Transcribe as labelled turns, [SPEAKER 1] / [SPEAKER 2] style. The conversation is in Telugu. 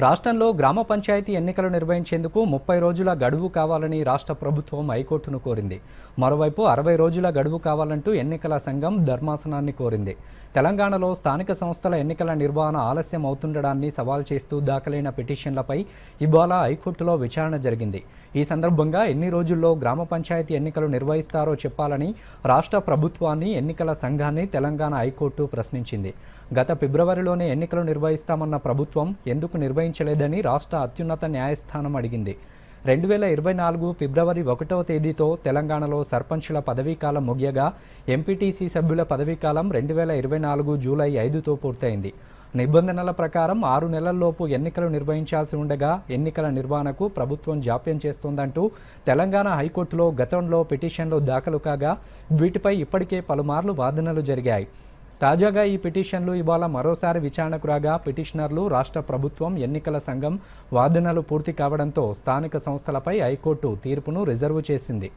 [SPEAKER 1] రాష్ట్రంలో గ్రామ పంచాయతీ ఎన్నికలు నిర్వహించేందుకు 30 రోజుల గడువు కావాలని రాష్ట్ర ప్రభుత్వం హైకోర్టును కోరింది. మరోవైపు 60 రోజుల గడువు కావాలంటూ ఎన్నికల సంఘం ధర్మాసనాన్ని కోరింది. తెలంగాణలో స్థానిక సంస్థల ఎన్నికల నిర్వహణ ఆలస్యం అవుతుండడాన్ని సవాల్ చేస్తూ దాఖలైన పిటిషన్లపై ఇవాళ హైకోర్టులో విచారణ జరిగింది. ఈ సందర్భంగా ఎన్ని రోజుల్లో గ్రామ పంచాయతీ ఎన్నికలు నిర్వహిస్తారో చెప్పాలని రాష్ట్ర ప్రభుత్వాన్ని, ఎన్నికల సంఘాన్ని తెలంగాణ హైకోర్టు ప్రశ్నించింది. గత ఫిబ్రవరిలోనే ఎన్నికలు నిర్వహిస్తామన్న ప్రభుత్వం ఎందుకు నిర్వహించలేదని రాష్ట్ర అత్యున్నత న్యాయస్థానం అడిగింది. 2024 ఫిబ్రవరి 1వ తేదీతో తెలంగాణలో సర్పంచుల పదవీకాలం ముగియగా ఎంపీటీసీ సభ్యుల పదవీకాలం 2024 జూలై 5తో పూర్తయింది. నిబంధనల ప్రకారం 6 నెలల్లోపు ఎన్నికలు నిర్వహించాల్సి ఉండగా ఎన్నికల నిర్వహణకు ప్రభుత్వం జాప్యం చేస్తోందంటూ తెలంగాణ హైకోర్టులో గతంలో పిటిషన్లు దాఖలు కాగా వీటిపై ఇప్పటికే పలుమార్లు వాదనలు జరిగాయి. తాజాగా ఈ పిటిషన్లు ఇవాళ మరోసారి విచారణకు రాగా పిటిషనర్లు, రాష్ట్ర ప్రభుత్వం, ఎన్నికల సంఘం వాదనలు పూర్తి కావడంతో స్థానిక సంస్థలపై హైకోర్టు తీర్పును రిజర్వ్ చేసింది.